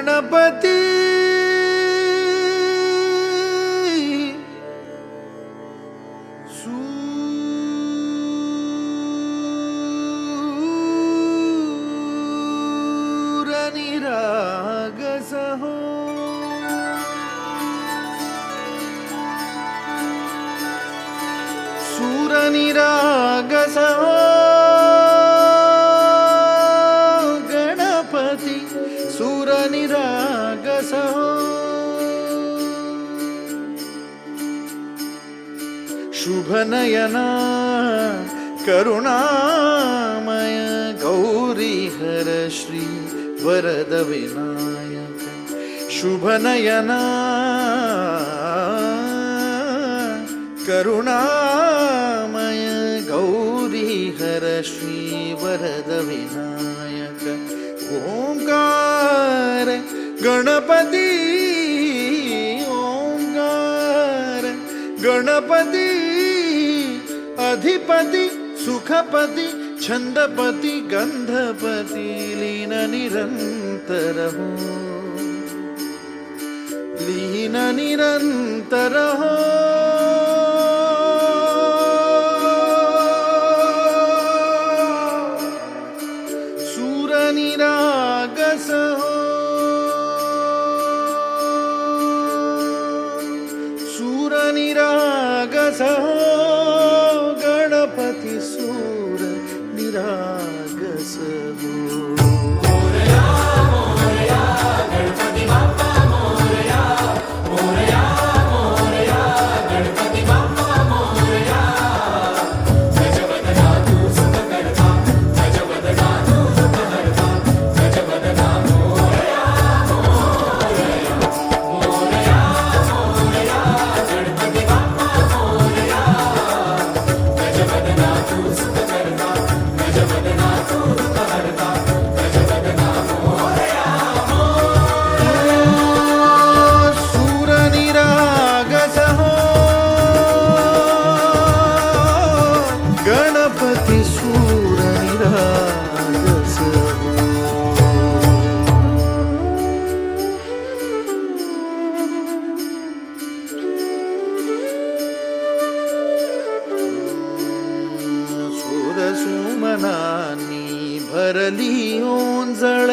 गणपती सूरनिरागसहो सूरनिरागसहो गणपति सूरनिरागसहो शुभनयना करुणामय गौरीहर श्री वरद विनायक शुभनयना करुणामय गौरीहर श्री वरद विनायक ओंकार गणपती ओंकार गणपती अधिपति सुखपति छंदपति गंधपति लीन निरंतर हो लीन निरंतर हो सूरनिरागस हो सूरनिरागस हो गणपति सूर निरागस हो मोरया मोरया गणपति बाप्पा मोरया मोरया मोरया गणपति बाप्पा मोरया गजवदना तू सुखकर्ता गजवदना तू दुःखहर्ता गजवदना मोरया मोरया मोरया मोरया गणपति बाप्पा मोरया गजवदना तू सुखकर्ता गजवदना तू दुःखहर्ता गजवदना मोरया सूरनिरागस हो गणपति सूरनिरागस हो सुमनानी भरली ओंजळ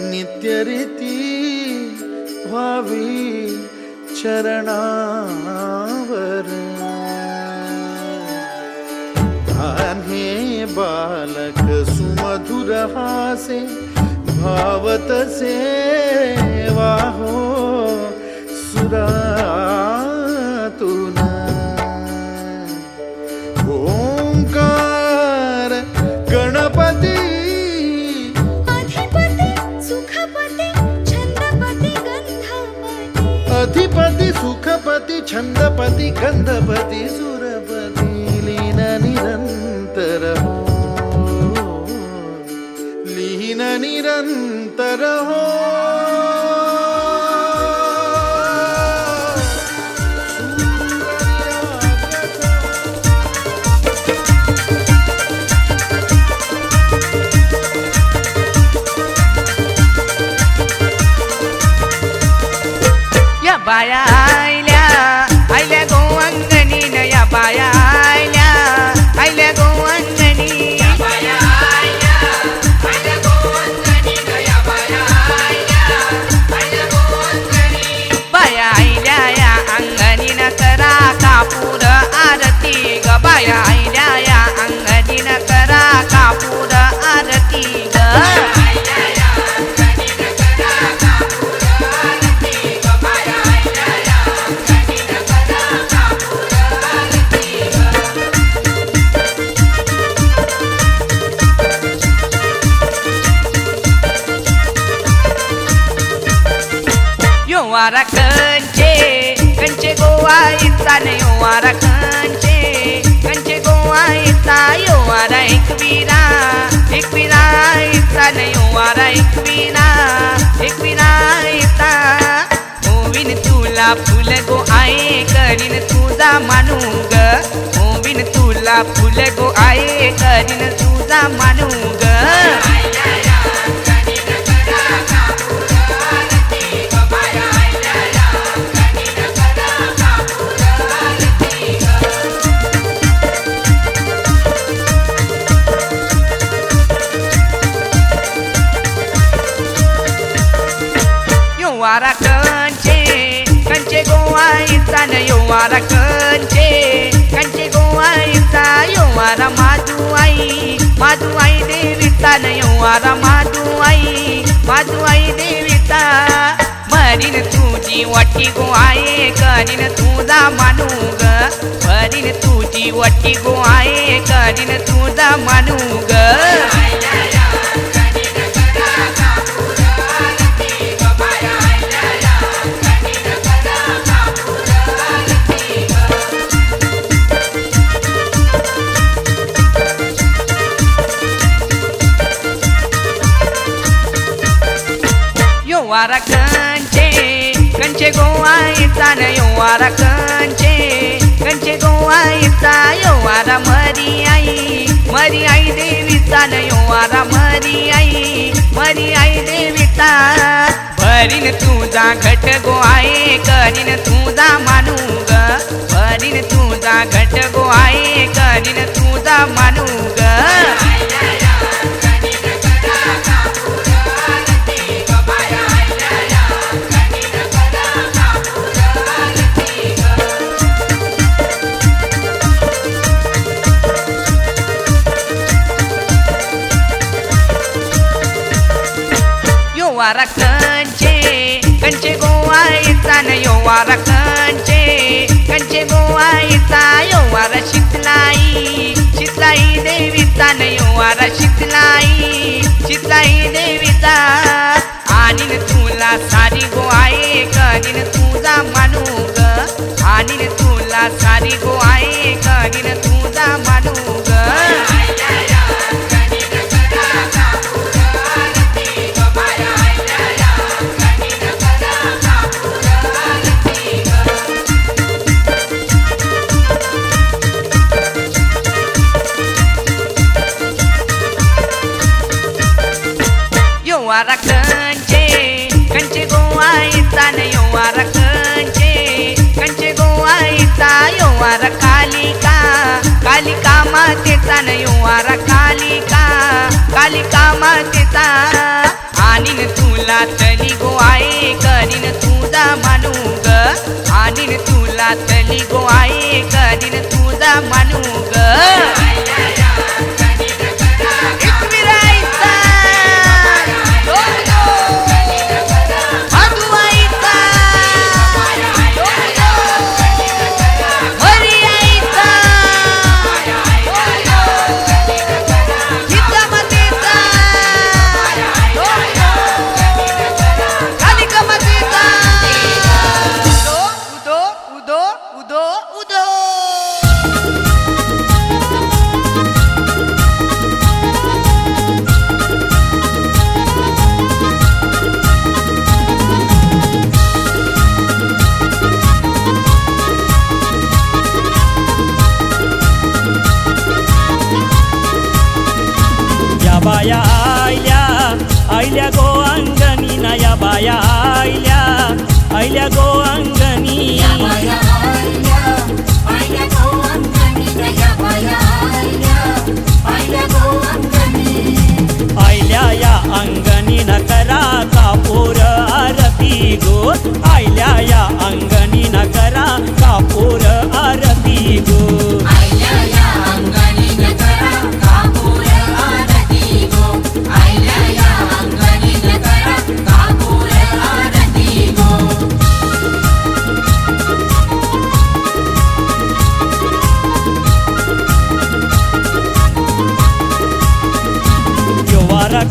नित्यरीती व्हावी चरणावर हे बालक सुमधुर हासे भावतसे वाहो सुरातून ओंकार गणपती अधिपति सुखपति छंदपति गंधपति अधिपति सुखपति छंदपति गंधपति सुरपति लीन निरंतर हो लीन निरंतर हो या बाया आयल्या गो अंगणीन या बाया आयल्या गो अंगणी या बाया आयल्या गो अंगणीन या बाया आयल्या गो अंगणी बाया आयल्या या अंगणीन करा कापूर आरती ग बाया आयल्या या अंगणीन करा कापूर आरती ग वारा कंचे गोवा इता ने वारा कंचे गोवा इता यो वारा एक वीरा इता ने वारा एक वीरा इता ओविन तुला फुल गो आए करीन तुझा मानू ग ओविन तुला फुल गो आए करीन तुझा मानू ग योवारा कंचे गोवाईचा न योवारा कंचे गोवाईचा योवारा माधू आई देवीचा न योवारा माधू आई देवीचा भरीन तुझी वटी गो आहे करीन तुझा मानू ग भरीन तुझी वटी गो आहे करीन तुझा मानू ग योवारा कंचे गोवाईचा न योवारा कंचे गोवाईचा योवारा मरी आई देवीचा न योवारा मरी आई देवीचा भरीन तुझा घट गो आहे करीन तुझा मानू ग भरीन तुझा घट गो आहे करीन तुझा मानू ग योवारा कंचे गोवाईचा न योवारा कंचे गोवाईचा योवारा शीतलाई देवीचा न योवारा शीतलाई देवीचा आणीन तुला सारी गो आहे करीन तुझा मानू ग आणीन तुला सारी गो आहे करीन तुझा मानू ग योवारा कंचे गोवाईचा न योवारा कंचे गोवाईचा योवारा कालिका मातेचा न योवारा कालिका मातेचा आणीन तुला तली गो आहे करीन तुझा मानू ग आणीन तुला तली गो आहे करीन तुझा मानू ग बाया आयल्या गो अंगणी ना या बाया आयल्या गो अंगणी आयल्या या अंगणी न करा कापूर आरती गो आयल्या या अंगणी न करा कापूर आरती गो योवारा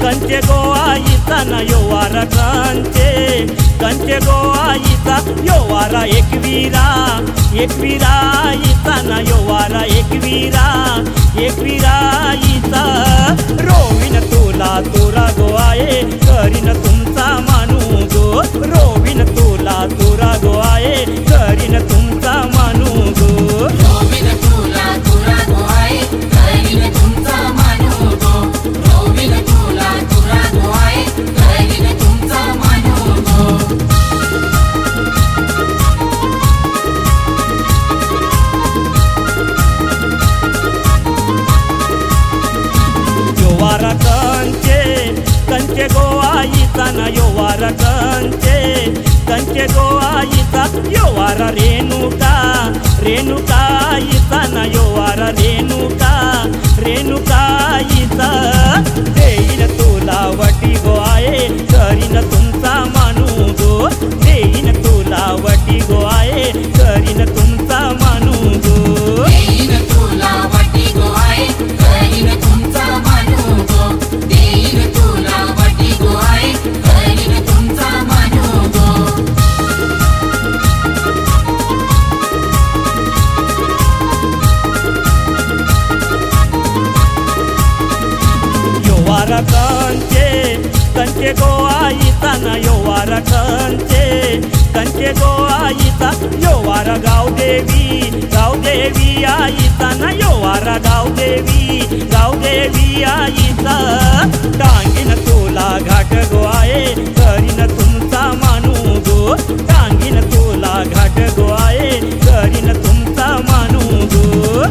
कंचे गोवाईचा न योवारा कंचे गोवाईचा योवारा एकवीरा आईचा न योवारा एकवीरा आईचा रोवीन तुला तुरा गो आहे करीन तुमचा मानू गो रोवीन तुला तुरा गो आहे करीन तुमचा मानू गो रोवीन तुला तुरा गो आहे करीन तुमचा मानू गो रोवीन तुला तुरा गो आहे करीन तुमचा मानू गो योवारा कंचे गो आईचा यो वारा रेणुका रेणुका आईचा ना यो वारा रेणुका रेणुका आईचा देईन तुला वटी गो आहे करीन तुमचा मानू गो देईन तुला वटी गो आहे करीन तुमचा मानू गो देईन तुला वटी गो आहे करीन तुमचा मानू गो देईन तुला वटी गो आहे करीन तुमचा मानू गो यो वारा कंचे गो आईचा ना यो वारा कंचे गो आईचा यो वारा गावदेवी आईचा ना यो वारा गावदेवी आईचा टांगीन तुला घाट गो आहे करीन तुमचा मानू गो टांगीन तुला घाट गो आहे करीन तुमचा मानू गो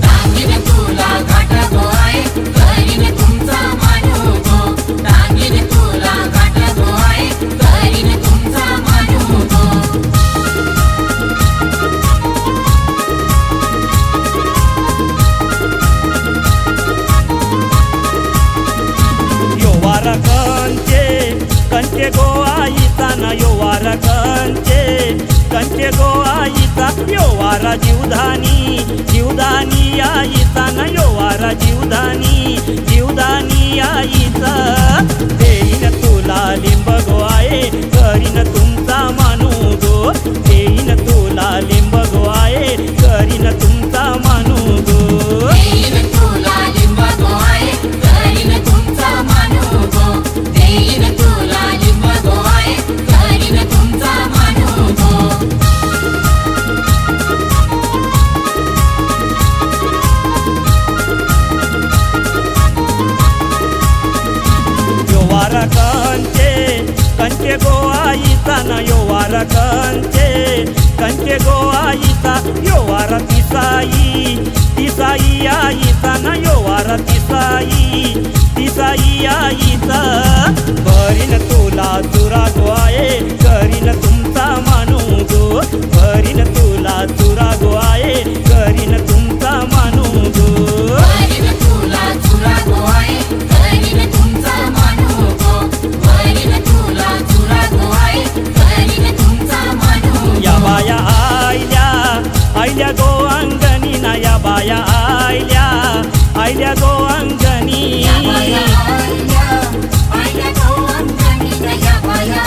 टांगीन तुला घाट गो आहे करीन तुमचा मानू गो टांगीन तुला घाट गो आहे करीन तुमचा मानू गो यो वारा कंचे गो आईचा ना यो वारा कंचे गो आईचा यो वारा जीवदानी आईचा ना यो वारा जीवदानी आईचा देईन तुला लिंब गो आहे करीन तुमचा मानू गो देईन तुला लिंब गो आहे करीन तुमचा मानू गो देईन तुला लिंब गो आहे करीन तुमचा मानू गो देईन तुला लिंब गो आहे करीन तुमचा मानू गो यो वारा कंचे गो आईचा ना यो वारा कंचे गो आईचा यो वारा तिसाई आईचा ना यो वारा तिसाई आईचा भरीन तुला चुरा गो आहे करीन तुमचा मानू गो भरीन तुला चुरा गो आहे करीन तुमचा मानू गो करीन तुला चुरा गो आहे करीन तुमचा मानू गो करीन तुला चुरा गो आहे करीन तुमचा मानू गो या बाया आयल्या गो अंगणी ना या बाया आयल्या गो अंगणी या बाया आयल्या गो अंगणी या बाया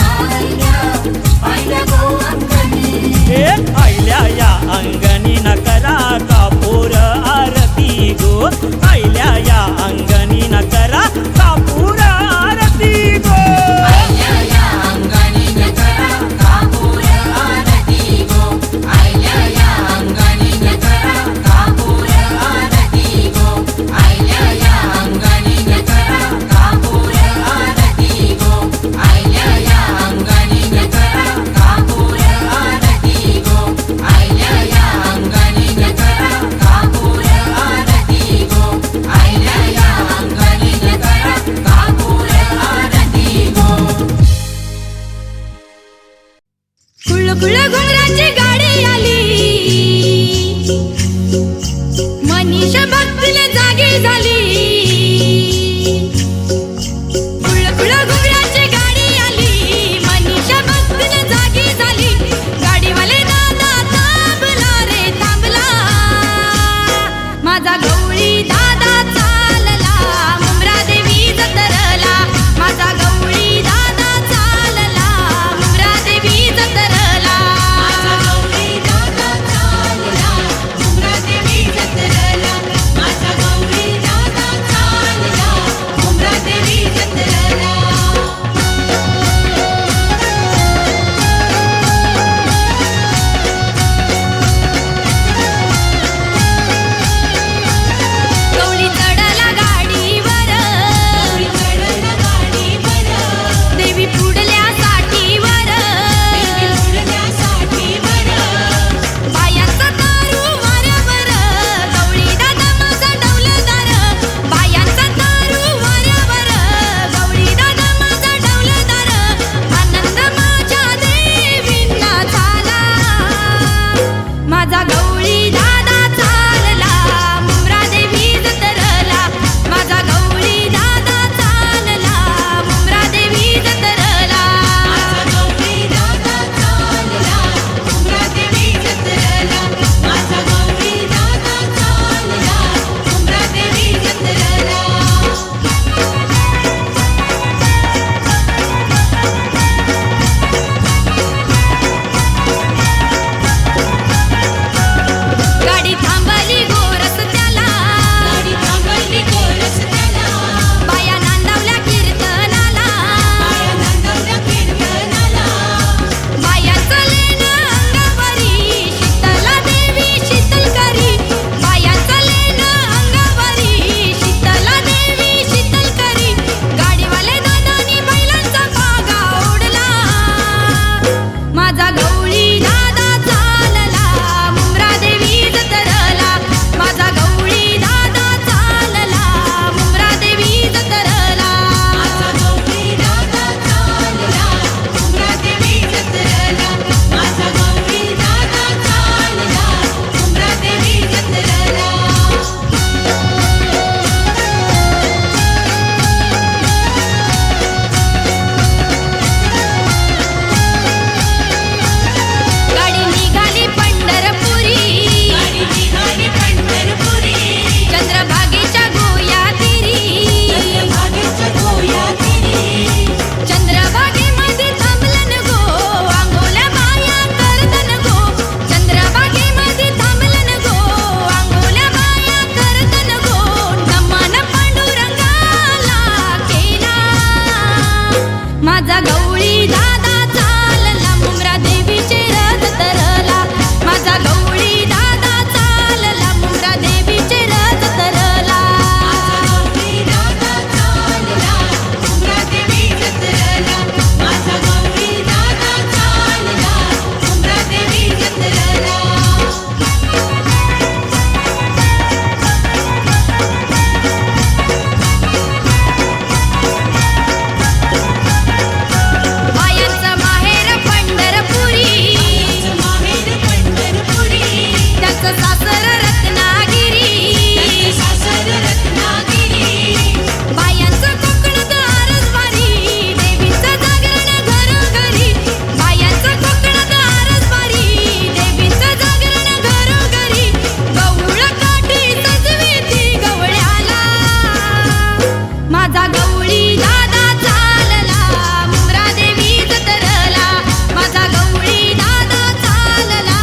गवळी दादा चालला मुंब्रा देवी जतरला माझा गवळी दादा चालला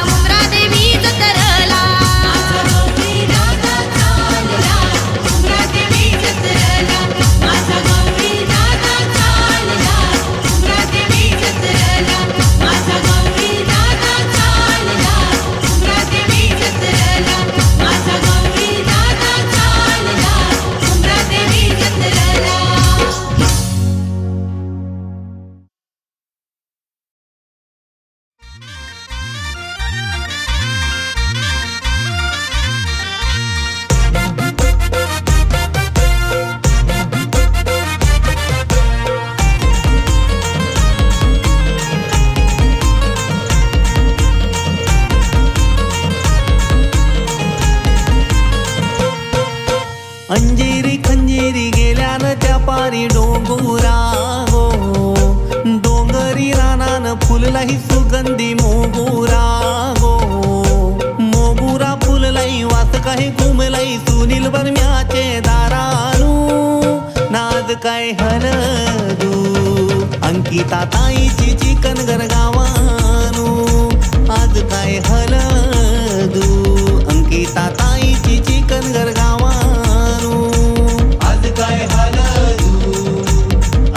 मुंब्रा देवी जतरला माझा गौरी दादा चालला मुंब्रा देवी जत्रेला माझा गौरी दादा चालला मुंब्रा देवी जत्रेला माझा गौरी दादा चालला मुंब्रा देवी जत्रेला माझा गौरी दादा चालला मुंब्रा देवी जत्रेला अंजेरी खंजेरी गेल्यान त्या पारी डोंगुरा हो डोंगरी रानान फुललाई सुगंधी मोगुरा हो मोगुरा फुललाई वास काही घुमलाई सुनील बर्म्याचे दारानू नाद काय हलदू अंकिता ताईची चिकनगर गावानू आज काय हलदू अंकिता ताईची चिकनगर गावानू आज काय हलदू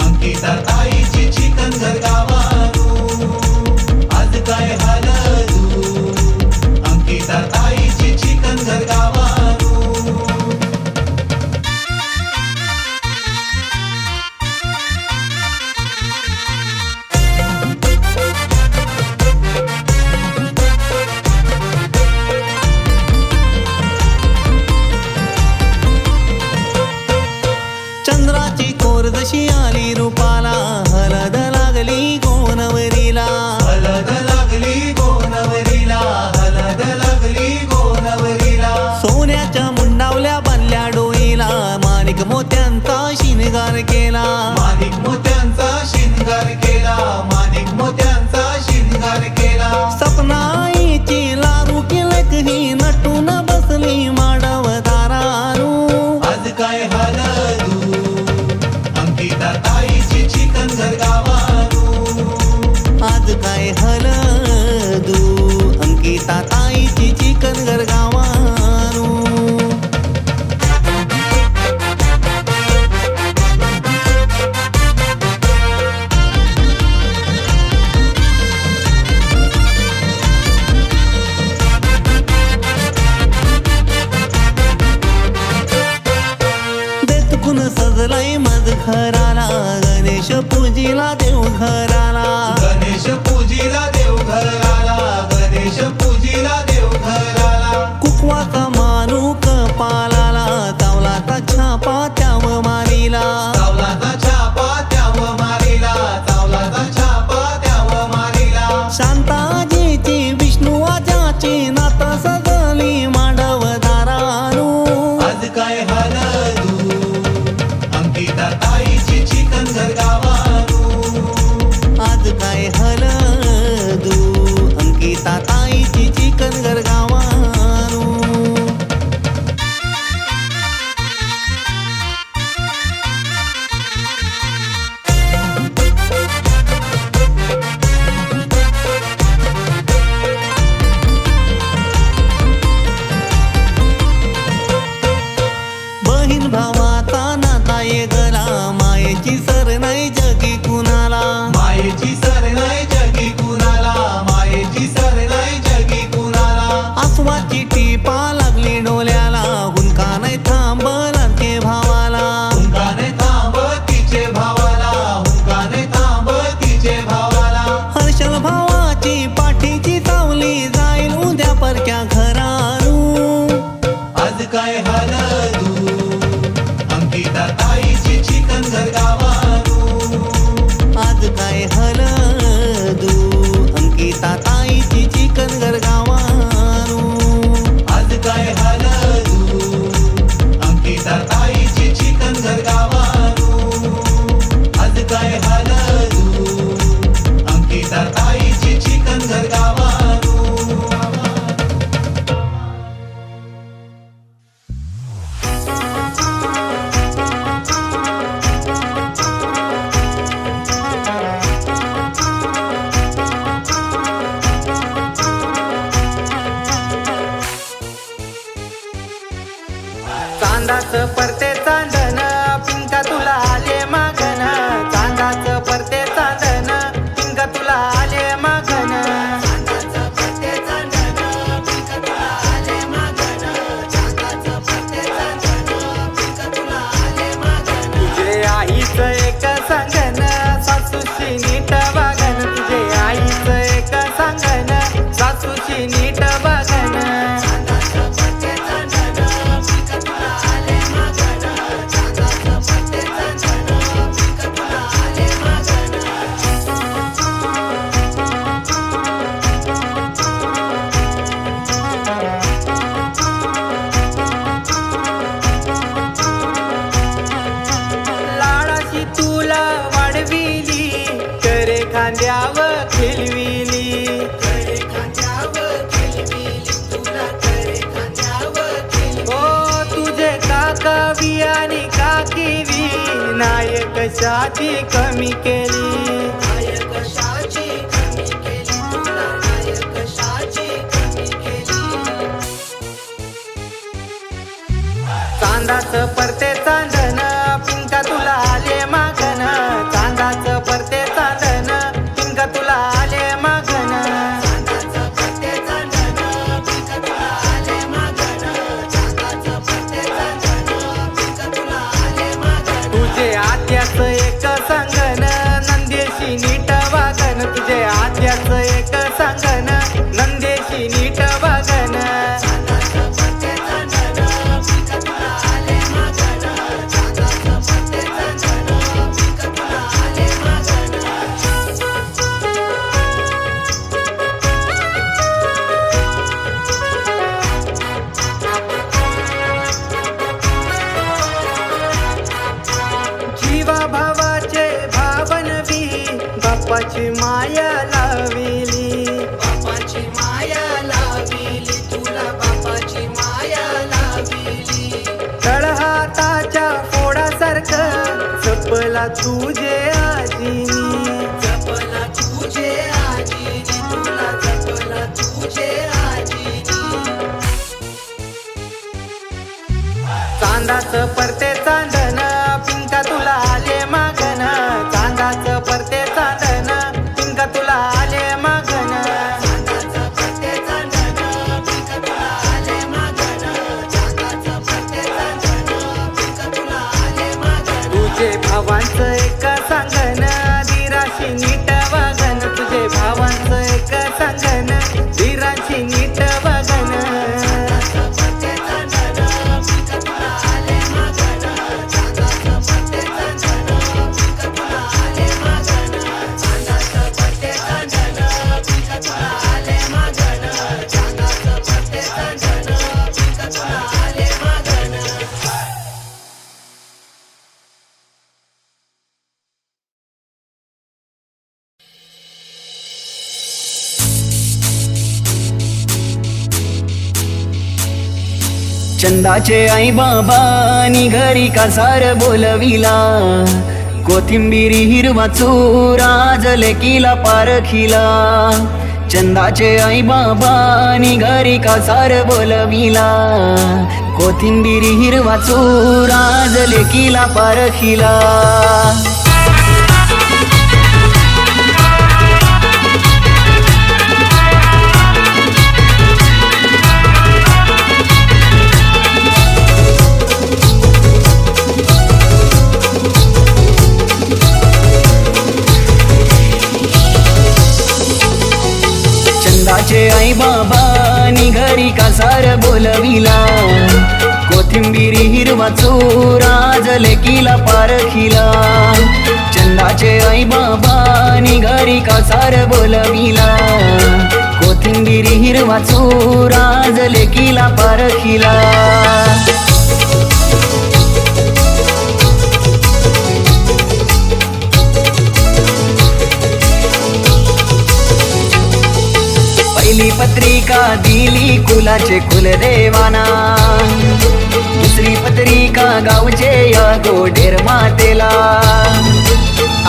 अंकिता ताईची चिकनगर गावानू आज काय हलदू अंकिता ताईची चिकनगर गावानू चंद्राची कोर जशी आली रूपाला हलद लागली गोनवरीला हलद लागली गोनवरीला हलद लागली गोनवरीला सोन्याच्या मुंडावल्या बांधल्या डोईला माणिक मोत्यांचा शिनगार केला माणिक मोत्यांचा शिनगार केला माणिक मोत्यांचा शिनगार केला सपनाईची लारू केलक ही नटून बसली माडव दारानू आज काय हलदू अंकिता ताईची चिकनगर गावानू आज काय हलदू अंकिता ताईची चिकनगर गावानू देतकुन सजलाई मज घराला गणेश पूजीला देव घराला गणेश पूजीला देव घराला गणेश पूजीला देव घराला कुकवाचा मानूक पालाला चावलाचा छापा त्याव मारीला चावलाचा छापा त्याव मारीला चावलाचा छापा त्याव मारीला शांताजीची विष्णुवाजाची नात सजली मांडव दारानू आज काय हलदू अंकिता ताईची चिकनगर गावानू आज काय हलदू अंकिता ताईची सांगन सासूशी नीट वागन तुझे आईचं एक सांगन सासूशी नीट वागन लाडाशी तुला वाढविली करे खांद्यावर खेळविली तुझे काका बी आणि काकी बी नायक कशाची कमी केली चांदाचं परते चांदन पिंका तुला आले मागन चांदाचं परते चांदन पिंका तुला आले मागन तुझे आत्याचं एक सांगन नंदेशी नीट वागन तुझे आत्याचं एक सांगन नंदेशी नीट वागन जीवा भावाचे भावनवी बापाची माया लाविली तुला बापाची माया लाविली तळहाताच्या फोडासारखं जपला तुझे आजीनी तुला जपला तुझे आजीनी चांदाचं परते चांदन पिंका तुला आले मागन चांदाचं परते चांदन पिंका तुला आले मागन तुझे भावांचं एक सांगन धीराशी नीट वागन तुझे भावांचं एक सांगन धीराशी नीट वागन चंदाचे आई बाबानी घरी कासार बोलविला कोथिंबिरी हिरवा चुरा जलेकीला पारखिला चंदाचे आई बाबानी घरी कासार बोलविला कोथिंबिरी हिरवा चुरा जलेकीला पारखिला चंदाचे आई बाबानी घरी कासार बोलविला कोथिंबिरी हिरवा चुरा जलेकीला पारखिला चंदाचे आई बाबानी घरी कासार बोलविला कोथिंबिरी हिरवा चुरा जलेकीला पारखिला पहिली पत्रिका दिली कुलाचे कुलदेवाना दुसरी पत्रिका गावचे या गोडेर मातेला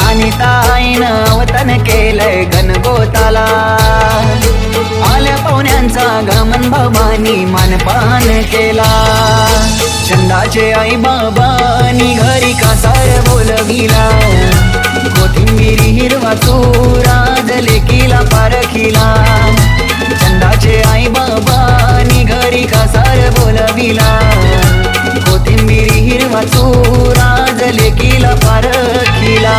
आणि ताईनं वतन केलंय गणगोताला आल्या पाहुण्यांचा गमन बाबांनी मानपान केला चंदाचे आई बाबांनी घरी कासार बोलविला कोथिंबिरी हिरवा चुरा जलेकीला पारखिला चंदाचे आई बाबांनी घरी कासार बोलविला कोथिंबिरी हिरवा चुरा जलेकीला पारखिला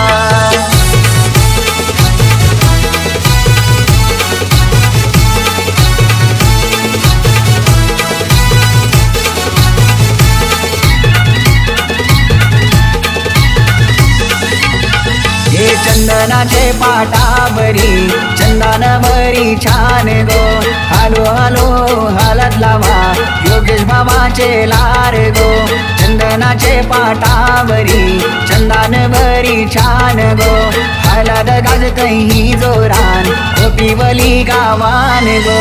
चंदनाचे पाटावरी चंदनावरी छान गो हालो हालो हालत लावा योगेश बाबाचे लार गो चंदनाचे पाटावरी चंदनावरी छान गो हालत गाज कहीं जोरान कोपिवली गावान गो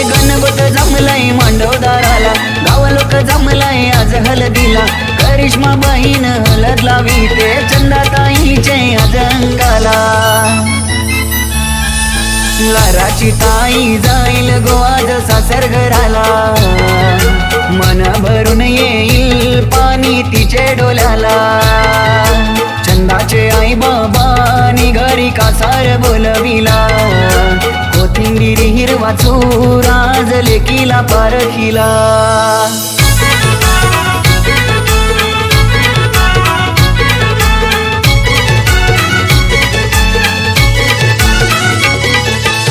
गणपत जमलाय मांडवदाराला गाव लोक जमलाय आज हळदीला करिश्मा बहीण हळद लावी ते चंदाताईचे आज अंगाला लाराची ताई जाईल गो आज सासर घराला मन भरून येईल पाणी तिचे डोल्याला चंदाचे आई बाबानी घरी कासार बोलविला कोथिंबीर हिरवा चूर आज लेकीला पारखीला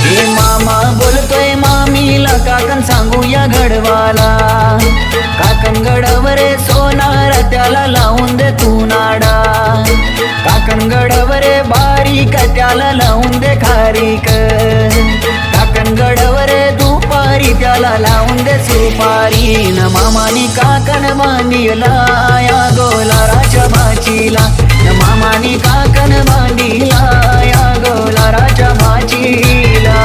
हे मामा बोलतोय मामीला काकन सांगूया घडवाला काकन गडवरे सोनार त्याला लावून दे तू नाडा काकन गडवरे बारीक त्याला लावून दे खारीक काकन गडवरे दुपारी त्याला लावून दे सुपारी न मामानी काकन बांधीला या गोलाराच्या भाचीला न मामानी काकन बांधीला या गोलाराच्या भाचीला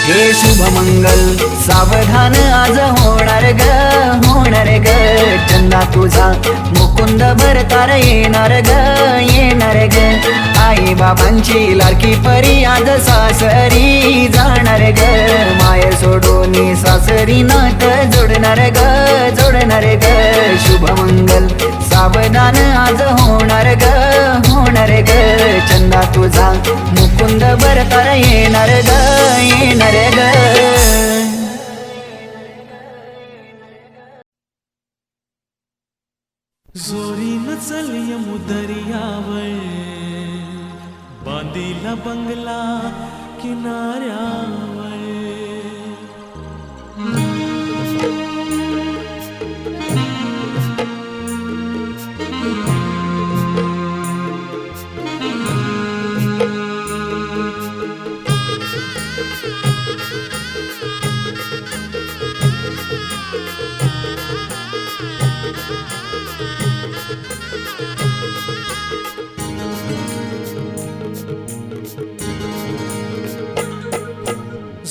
हे शुभ मंगल सावधान आज होणार ग चंदा तुझा मुकुंद भरतार येणार ग आई बाबांची लाडकी परी आज सासरी जाणार ग माय सोडून सासरी नात जोडणार ग शुभ मंगल सावधान आज होणार ग चंदा तुझा मुकुंद भरतार येणार ग जोरीन चल यमुदरियावर बांधीला बंगला किनाऱ्यावर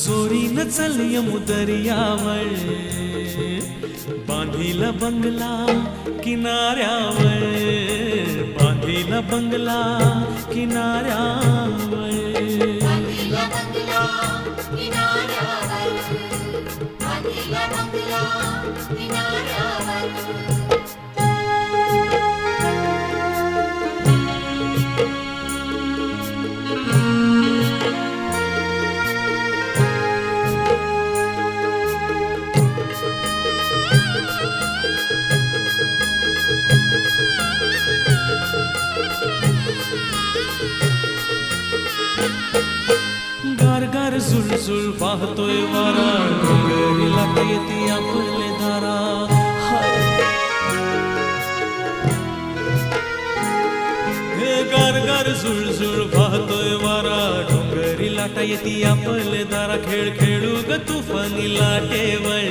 जोरीन चल यमुदरियावर बांधीला बंगला किनाऱ्यावर बांधीला बंगला किनाऱ्यावर गार झुळझुळ वाहतोय वारा डोंगरी लाटा येते आपले दारा हे गार झुळझुळ वाहतोय वारा डोंगरी लाटा येते आपले दारा खेळ खेळू ग तुफानी लाटेवर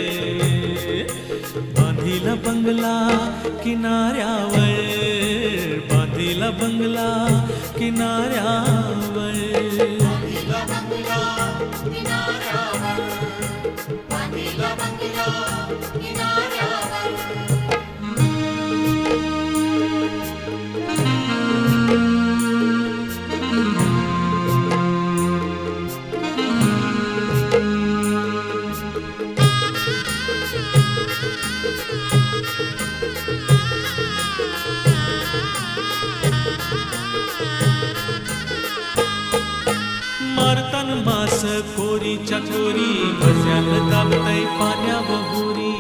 बांधीला बंगला किनाऱ्यावर बांधीला बंगला किनाऱ्यावर मास कोरीच्या कोरी भज्यान दाबतय पाण्या बहोरी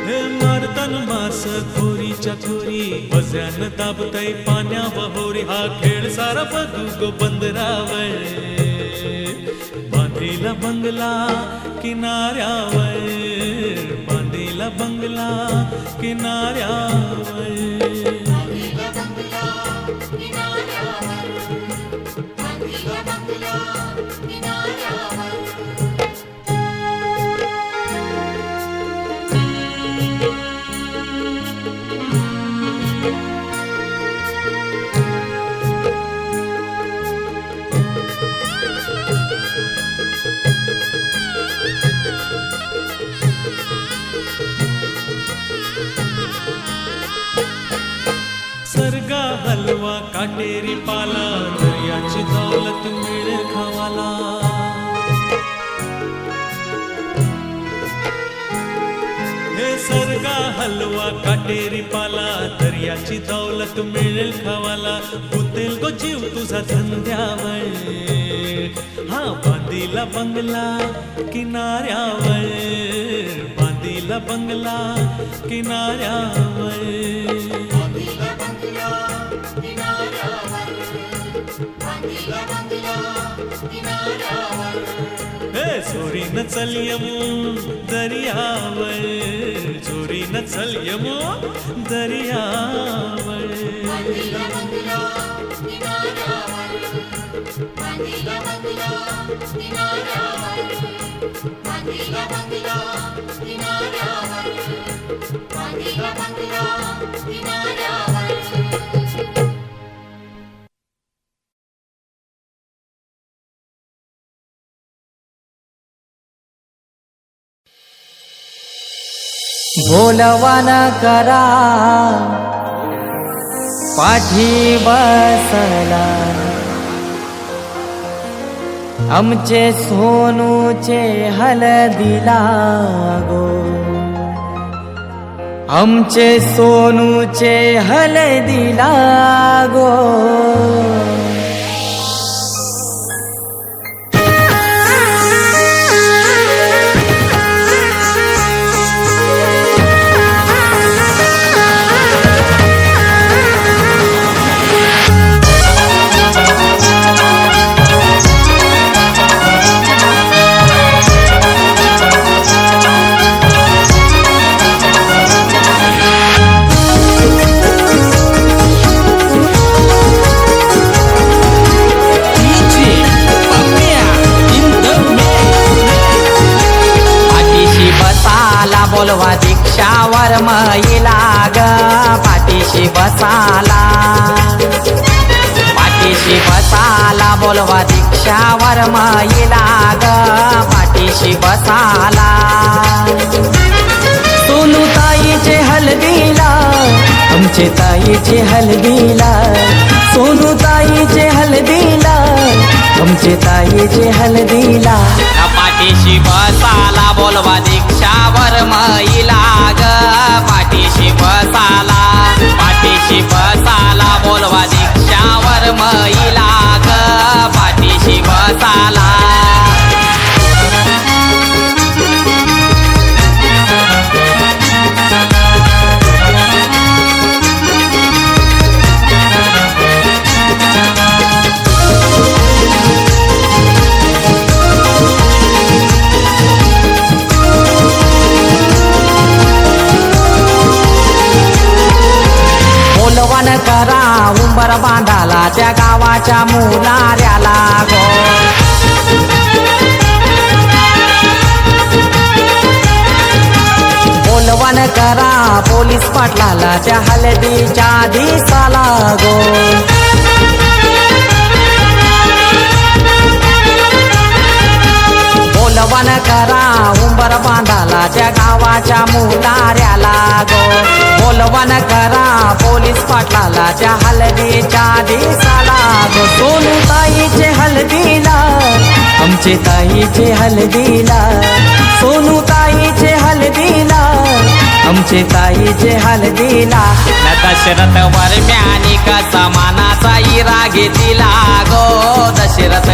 हे मारतन मास कोरीच्या कोरी भज्यान दाबतय पाण्या बहोरी हा खेळ सारा बघू गो बंदरावर बांधीला बंगला किनाऱ्यावर बांधीला बंगला किनाऱ्यावर सरगा हलवा काटेरी पाला दर्याची दौलत मिळे खावाला हे सरगा हलवा काटेरी पाला दर्याची दौलत मिळेल खावाला गुतेल गो जीव तुझा धंद्यावर हा बांधीला बंगला किनाऱ्यावर बांधीला बंगला किनाऱ्यावर हे चोरीन चल यमो दर्यावर चोरीन चल यमो दर्यावर बोलवान करा पाठी बसला आमचे सोनूचे हलदीला गो आमचे सोनूचे हलदीला गो बोलवा दीक्षावर मैला ग पाठीशी बसाला पाठीशी बसाला बोलवा दीक्षावर मैला ग पाठीशी बसाला सोनू ताईचे हलदीला आमचे ताईचे हलदीला सोनू ताईचे हलदीला आमचे ताईचे हलदीला पाठीशी बसाला बोलवा दीक्षावर मैला ग पाठीशी बसाला पाठीशी बसाला बोलवा दीक्षावर मैला ग पाठीशी बसाला बोलवान करा उंबर बांधाला त्या गावाच्या मुलाऱ्याला गो बोलवान करा पोलीस पाटलाला त्या हळदीच्या दिसाला गो बोलवान करा उंबर बांधाला त्या गावाच्या मुलाऱ्याला गो बोलवान करा पोलीस पाटलाला त्या हळदीच्या दिसाला गो सोनू ताईचे हळदीला आमचे ताईचे हळदीला सोनू ताईचे हळदीला आमचे ताईचे हळदीला नकाश दशरथ वर्म्यानी कसा मानाचा इरा घेतला गो दशरथ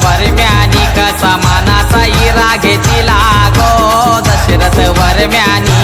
वर्म्यानी कसा मानाचा इरा घेतला गो दशरथ वर्म्यानी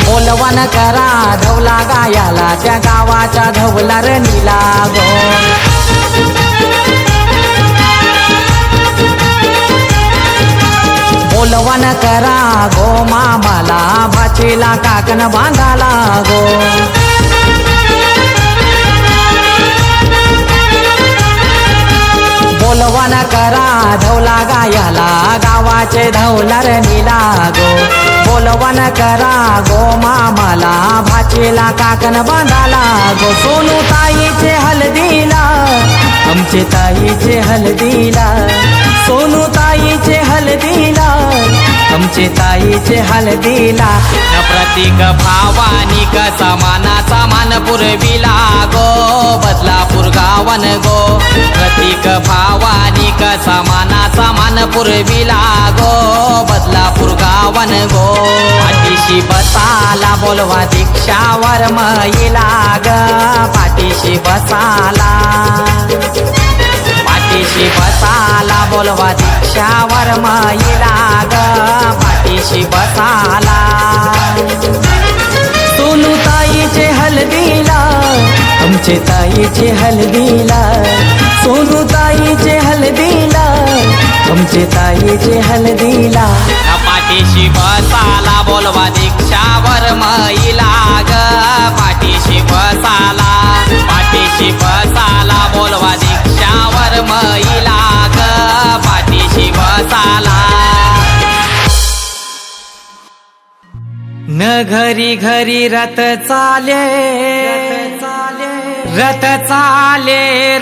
बोलवण करा धवला गायाला त्या गावाच्या धवला रणीला गो बोलवण करा गो मामाला भाचीला काकण बांधाला गो बोलवण करा धवला गायाला गावाचे धवला रणीला गो बोलवण करा गो मामाला भाचीला काकण बांधाला गो सोनू ताईचे हलदीला आमचे ताईचे हलदीला सोनू ताईचे हलदीला आमचे ताईचे हलदीला प्रतीक भावानी कसा मानाचा मान पुरविला गो बदलापूर गावन गो प्रतीक भावानी कसा मानाचा मान पुरविला गो बदलापूर गावन गो पाठीशी बसाला बोलवा दीक्षावर महिला ग पाठीशी बसाला पाठीशी बसाला बोलवा दीक्षावर महिला ग पाठीशी बसाला सोनू ताईचे हलदीला आमचे ताईचे हलदीला सोनू ताईचे हलदीला आमचे ताईचे हलदीला पाठीशी बसाला बोलवा दीक्षावर महिला ग पाठीशी बसाला बोलवा दीक्षावर महिला ग पाठीशी बसाला न घरी घरी रथ चाले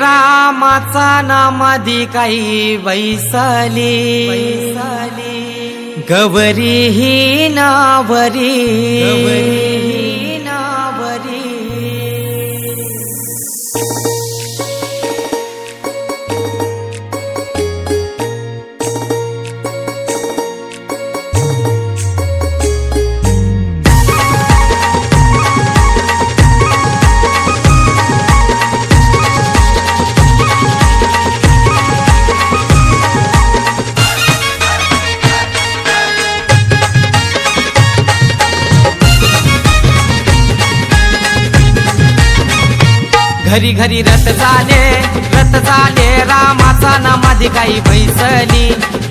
रामाचा नामाधी काही बैसली गवरी ही नावरी घरी घरी रथ चाले रामाचा नामाधी काही बैसली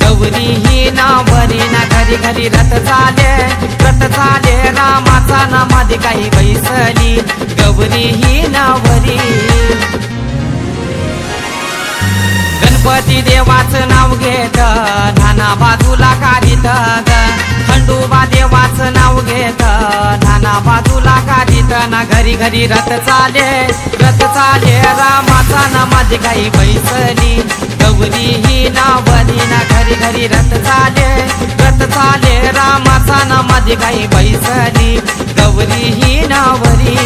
गौरी ही नावरी ना घरी घरी रथ चाले रामाचा नामाधी काही बैसली गौरी ही नावरी गणपती देवाचं नाव घेत नाना बाजूला काढीत ग खंडोबा देवाचं नाव घेत नाना बाजूला काढीत ना घरी घरी रथ चाले रामाचा नामाधी काही बैसली गौरी ही नावरी ना घरी घरी रथ चाले रामाचा नामाधी काही बैसली गौरी ही नावरी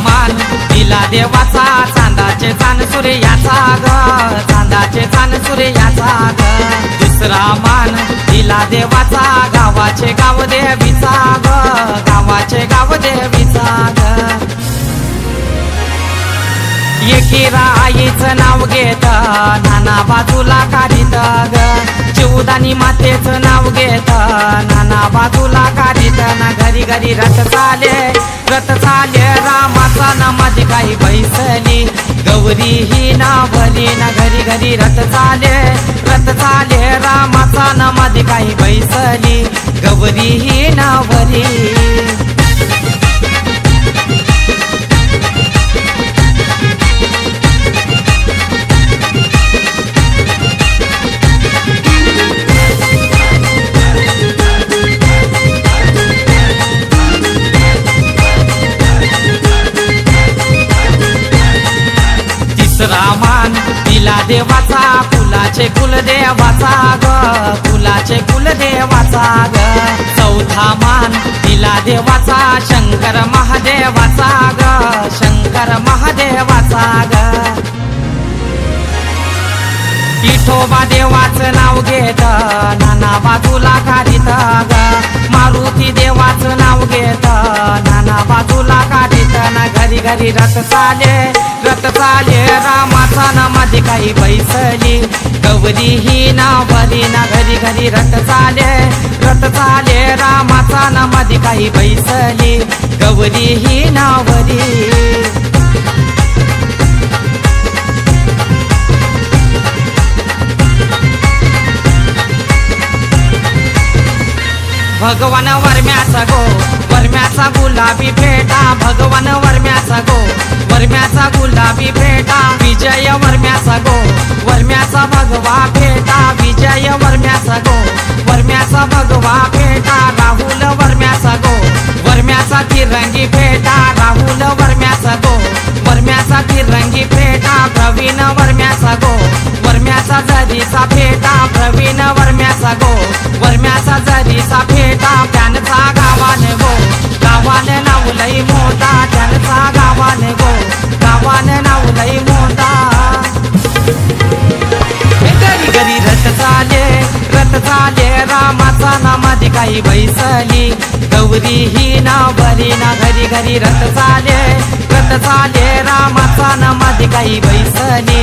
मान दिला देवाचा चांदाचे चान सूर्याचा ग चांदाचे चान सूर्याचा ग दुसरा मान दिला देवाचा गावाचे गाव देवीचा ग गावाचे गाव देवीचा ग एकीरा आईचं नाव घेत नाना बाजूला काढीत ग चिवदानी मातेचं नाव घेत नाना बाजूला काढीत ना घरी घरी रथ चाले रामाचा नामाधी काही बैसली गौरी ही नावली ना घरी घरी रथ चाले रामाचा नामाधी काही बैसली गौरी ही नावली कुलाचे कुलदेवाचा ग कुलाचे कुलदेवाचा ग चौथा मान दिला देवाचा शंकर महादेवाचा ग शंकर महादेवाचा ग विठोबा देवाचं नाव घेत नाना बाजूला काढीत ग मारुती देवाचं नाव घेत नाना बाजूला काढीत ना घरी घरी रथ चाले रामाचा ना मध्ये काही बैसली गौरी ही नावरी ना घरी घरी रथ चाले रामाचा ना मध्ये काही बैसली गौरी ही नावरी भगवान वर्म्याचा गुलाबी फेटा भगवान वर्म्याचा गुलाबी फेटा विजय वर्म्याचा भगवा फेटा विजय वर्म्याचा भगवा फेटा राहुल वर्म्याचा तिरंगी फेटा राहुल वर्म्याचा तिरंगी फेटा प्रवीण वर्म्याचा जरीचा फेटा प्रवीण वर्म्याचा जरीचा फेटा त्यांचा गावाने नाव लई मोठा त्यांचा गावाने नाव लई मोठा घरी घरी रथ चाले रामाचा नामाधी काही बैसली गौरी ही नावरी ना घरी घरी रथ चाले रामाचा नामाधी काही बैसली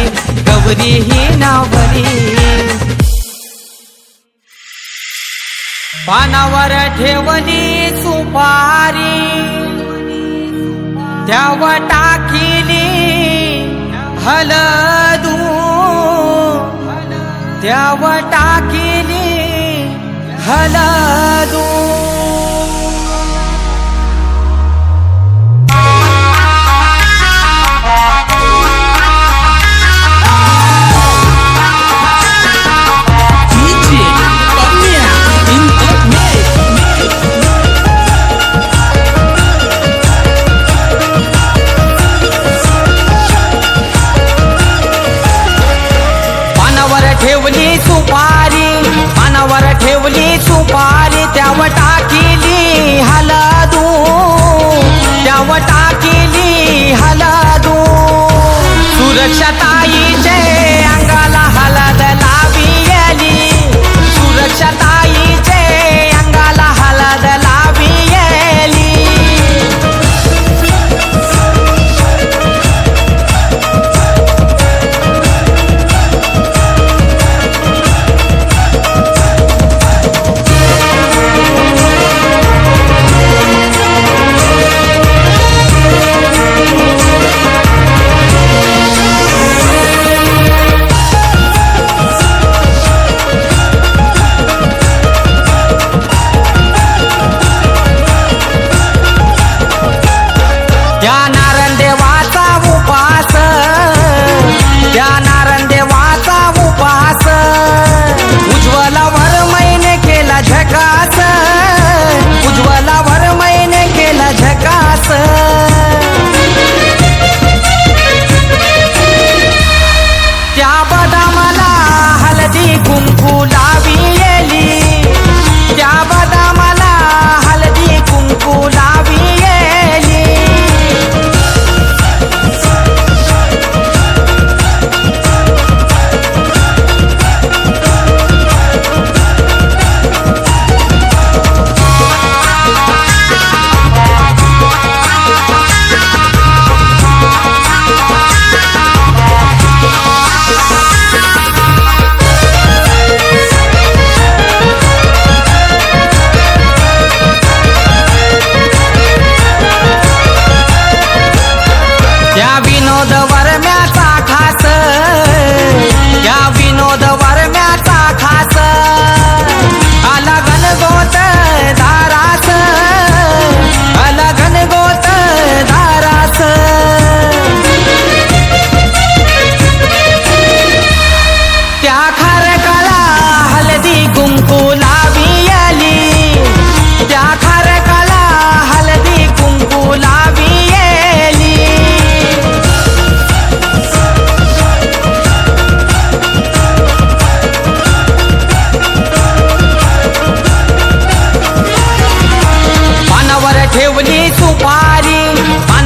गौरी ही नावरी पानावर ठेवली सुपारी त्यावर टाकिली हळदू त्यावर टाकिली हळदू पानावर ठेवली सुपारी त्यावर टाकिली हळदू सुरक्षाताईचे अंगाला हळद लाविली सुरक्षाताईचे अंगाला हळद लाविली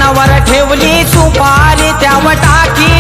पानावर ठेवली सुपारी त्यावर टाकी